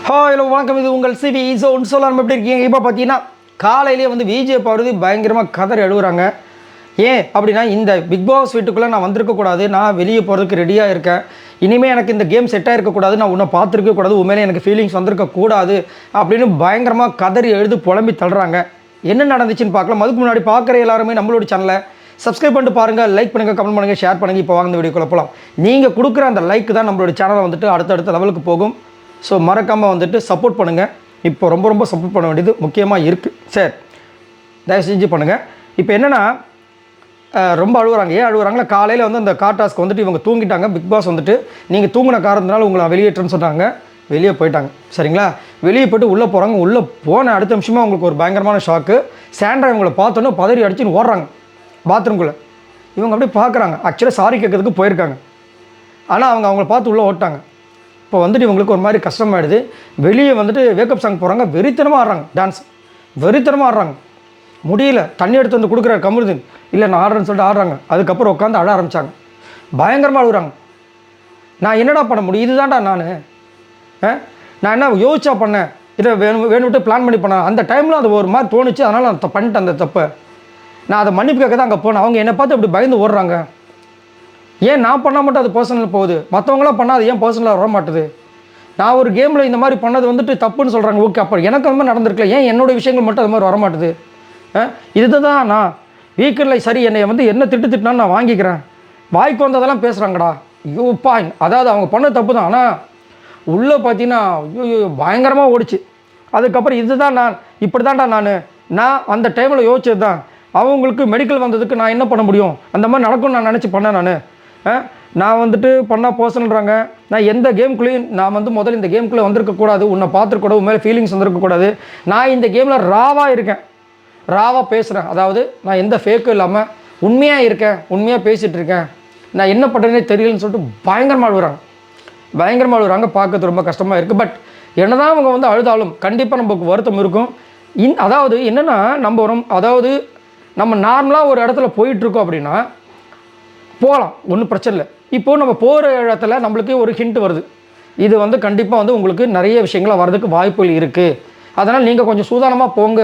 Hello வணக்கம், இது உங்கள் சிவி ஸோன். சொல்லாமல் எப்படி இருக்கீங்க? இப்போ பார்த்தீங்கன்னா காலையிலேயே வந்து விஜய் பார்வதி பயங்கரமாக கதறி எழுதுறாங்க. ஏன் அப்படின்னா, இந்த பிக் பாஸ் வீட்டுக்குள்ளே நான் வந்திருக்கக்கூடாது, நான் வெளியே போகிறதுக்கு ரெடியாக இருக்கேன், இனிமேல் எனக்கு இந்த கேம் செட்டாக இருக்கக்கூடாது, நான் உன்னை பார்த்துருக்கக்கூடாது, உண்மையிலே எனக்கு ஃபீலிங்ஸ் வந்திருக்கக்கூடாது அப்படின்னு பயங்கரமாக கதறி எழுது புலம்பி தள்ளுறாங்க. என்ன நடந்துச்சுன்னு பார்க்கலாம். அதுக்கு முன்னாடி பார்க்குற எல்லாருமே நம்மளோட சேனலை சப்ஸ்கிரைப் பண்ணிட்டு பாருங்கள், லைக் பண்ணுங்கள், கமெண்ட் பண்ணுங்கள், ஷேர் பண்ணுங்கள். இப்போ வாங்க இந்த வீடியோக்குள்ளே போகலாம். நீங்கள் கொடுக்குற அந்த லைக் தான் நம்மளோட சேனலை வந்துட்டு அடுத்தடுத்த லெவலுக்கு போகும். ஸோ மறக்காமல் வந்துட்டு சப்போர்ட் பண்ணுங்கள். இப்போ ரொம்ப சப்போர்ட் பண்ண வேண்டியது முக்கியமாக இருக்குது. சரி, தயவு செஞ்சு பண்ணுங்கள். இப்போ என்னென்னா, ரொம்ப அழுகுறாங்க. ஏன் அழுகுறாங்களா? காலையில் வந்து அந்த கார்டாஸ்க்கு வந்துட்டு இவங்க தூங்கிட்டாங்க. பிக் பாஸ் வந்துட்டு நீங்கள் தூங்கின காரணத்தினால உங்களை வெளியேற்றன்னு சொன்னாங்க. வெளியே போயிட்டாங்க. சரிங்களா? வெளியே போய்ட்டு உள்ளே போகிறாங்க. உள்ளே போன அடுத்த நிமிஷமாக அவங்களுக்கு ஒரு பயங்கரமான ஷாக்கு. சாண்ட்ரா இவங்களை பார்த்தோன்னே பதறி அடிச்சுன்னு ஓடுறாங்க பாத்ரூம்குள்ளே. இவங்க அப்படியே பார்க்குறாங்க. ஆக்சுவலாக சாரி கேட்கறதுக்கு போயிருக்காங்க, ஆனால் அவங்கள பார்த்து உள்ளே ஓட்டாங்க. இப்போ வந்துட்டு இவங்களுக்கு ஒரு மாதிரி கஷ்டமாயிடுது. வெளியே வந்துட்டு வேக்கப் சாங் போகிறாங்க. வெறித்தனமாக ஆடுறாங்க, டான்ஸ் வெறித்தனமாக ஆடுறாங்க. முடியல. தண்ணி எடுத்து வந்து கொடுக்குறாரு கமருதீன். இல்லை நான் ஆடுறேன்னு சொல்லிட்டு ஆடுறாங்க. அதுக்கப்புறம் உட்காந்து அழ ஆரம்பித்தாங்க. பயங்கரமாக அழுகுறாங்க. நான் என்னடா பண்ண முடியும்? இதுதான்டா நான் என்ன யோசிச்சா பண்ணேன், இதை வேணும்ட்டு பிளான் பண்ணி பண்ணேன். அந்த டைமில் அது ஒரு மாதிரி தோணுச்சு, அதனால் நான் பண்ணிட்டேன் அந்த தப்பை. நான் அதை மன்னிப்பு கேட்க தான் அங்கே போனேன். அவங்க என்னை பார்த்து அப்படி பயந்து ஓடுறாங்க. ஏன் நான் பண்ணால் மட்டும் அது பர்சனல் போகுது, மற்றவங்களாம் பண்ணால் அது ஏன் பர்சனலாக வர மாட்டுது? நான் ஒரு கேமில் இந்த மாதிரி பண்ணது வந்துட்டு தப்புன்னு சொல்கிறாங்க. ஓகே, அப்போ எனக்கு அந்த மாதிரி நடந்திருக்கல, ஏன் என்னோடய விஷயங்கள் மட்டும் அது மாதிரி வரமாட்டுது? இதுதான் நான் வீக்கெண்டில் சரி, என்னை வந்து என்ன திட்டுனான்னு நான் வாங்கிக்கிறேன். வாய்க்கு வந்ததெல்லாம் பேசுகிறாங்கடா. ஐயோப்பா, அதாவது அவங்க பண்ண தப்பு தான், ஆனால் உள்ளே பார்த்தீங்கன்னா ஐயோ பயங்கரமாக ஓடிச்சு. அதுக்கப்புறம் இதுதான் நான் இப்படி தான்டா நான் அந்த டைமில் யோசிச்சது தான். அவங்களுக்கு மெடிக்கல் வந்ததுக்கு நான் என்ன பண்ண முடியும்? அந்த மாதிரி நடக்கும்னு நான் நினச்சி பண்ணேன். நான் வந்துட்டு பண்ணால் பர்சனல்றாங்க. நான் எந்த கேமுக்குள்ளேயும் நான் வந்து முதல்ல இந்த கேமுக்குள்ளே வந்திருக்கக்கூடாது, உன்னை பார்த்துருக்கூடாது, உண்மையிலே ஃபீலிங்ஸ் வந்திருக்கக்கூடாது. நான் இந்த கேமில் ராவாக இருக்கேன், ராவாக பேசுகிறேன். அதாவது நான் எந்த ஃபேக்கும் இல்லாமல் உண்மையாக இருக்கேன், உண்மையாக பேசிகிட்டு இருக்கேன். நான் என்ன பண்ணுறேனே தெரியலன்னு சொல்லிட்டு பயங்கரமாக அழுகுறாங்க. பார்க்கறது ரொம்ப கஷ்டமாக இருக்குது. பட் என்ன தான் அவங்க வந்து அழுதாலும் கண்டிப்பாக நமக்கு வருத்தம் இருக்கும். அதாவது என்னென்னா, நம்ம நார்மலாக ஒரு இடத்துல போயிட்டுருக்கோம் அப்படின்னா போகலாம், ஒன்றும் பிரச்சனை இல்லை. இப்போது நம்ம போகிற இடத்துல நம்மளுக்கு ஒரு ஹிண்ட் வருது, இது வந்து கண்டிப்பாக வந்து உங்களுக்கு நிறைய விஷயங்களாக வர்றதுக்கு வாய்ப்புகள் இருக்குது. அதனால் நீங்கள் கொஞ்சம் சூதானமாக போங்க.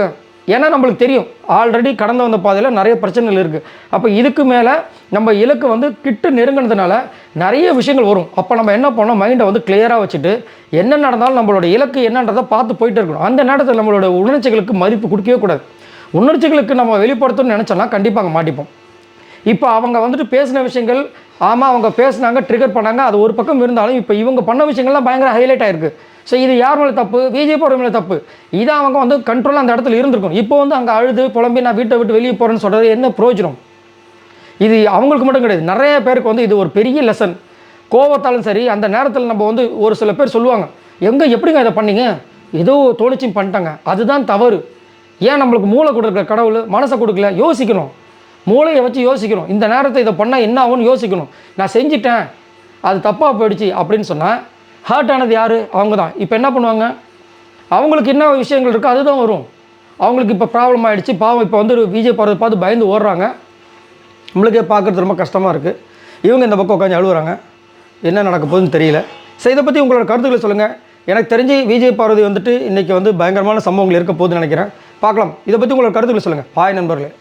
ஏன்னா நம்மளுக்கு தெரியும் ஆல்ரெடி கடந்து வந்த பாதையில் நிறைய பிரச்சனைகள் இருக்குது. அப்போ இதுக்கு மேலே நம்ம இலக்கு வந்து கிட்ட நெருங்கினதுனால நிறைய விஷயங்கள் வரும். அப்போ நம்ம என்ன பண்ணோம், மைண்டை வந்து கிளியராக வச்சுட்டு என்ன நடந்தாலும் நம்மளோட இலக்கு என்னன்றதை பார்த்து போயிட்டு இருக்கணும். அந்த நேரத்தில் நம்மளோட உணர்ச்சிகளுக்கு மதிப்பு கொடுக்கவே கூடாது. உணர்ச்சிகளுக்கு நம்ம வெளிப்படுத்தணும்னு நினச்சோன்னா கண்டிப்பாக அங்கே மாட்டிப்போம். இப்போ அவங்க வந்துட்டு பேசின விஷயங்கள், ஆமாம் அவங்க பேசினாங்க, ட்ரிகர் பண்ணாங்க, அது ஒரு பக்கம் இருந்தாலும் இப்போ இவங்க பண்ண விஷயங்கள்லாம் பயங்கர ஹைலைட் ஆகிருக்கு. ஸோ இது யார் மேலே தப்பு? விஜய் பார்வதி மேலே தப்பு. இதை அவங்க வந்து கண்ட்ரோலாக அந்த இடத்துல இருந்திருக்கும். இப்போ வந்து அங்கே அழுது புலம்பி நான் வீட்டை விட்டு வெளியே போகிறேன்னு சொல்கிறது என்ன பிரயோஜனம்? இது அவங்களுக்கு மட்டும் கிடையாது, நிறைய பேருக்கு வந்து இது ஒரு பெரிய லெசன். கோவத்தாலும் சரி, அந்த நேரத்தில் நம்ம வந்து ஒரு சில பேர் சொல்லுவாங்க, எப்படிங்க இதை பண்ணீங்க, ஏதோ தோணிச்சும் பண்ணிட்டாங்க. அதுதான் தவறு. ஏன் நம்மளுக்கு மூளை கொடுக்குற கடவுள் மனசை கொடுக்கல? யோசிக்கணும், மூளையை வச்சு யோசிக்கணும். இந்த நேரத்தை இதை பண்ணால் என்ன ஆகும்னு யோசிக்கணும். நான் செஞ்சிட்டேன், அது தப்பாக போயிடுச்சு அப்படின்னு சொன்னால் ஹர்ட் ஆனது யார்? அவங்க தான். இப்போ என்ன பண்ணுவாங்க, அவங்களுக்கு என்ன விஷயங்கள் இருக்கோ அதுதான் வரும். அவங்களுக்கு இப்போ ப்ராப்ளம் ஆகிடுச்சு, பாவம். இப்போ வந்து விஜய் பார்வதி பார்த்து பயந்து ஓடுறாங்க. நம்மளுக்கே பார்க்குறது ரொம்ப கஷ்டமாக இருக்குது. இவங்க இந்த பக்கம் உட்காந்து அழுகுறாங்க. என்ன நடக்க போகுதுன்னு தெரியல. ஸோ இதை பற்றி உங்களோட கருத்துக்களை சொல்லுங்கள். எனக்கு தெரிஞ்சு விஜய் பார்வதி வந்துட்டு இன்றைக்கி வந்து பயங்கரமான சம்பவங்கள் இருக்க போகுதுன்னு நினைக்கிறேன். பார்க்கலாம். இதை பற்றி உங்களோட கருத்துக்களை சொல்லுங்கள். ஹாய் நண்பர்களே.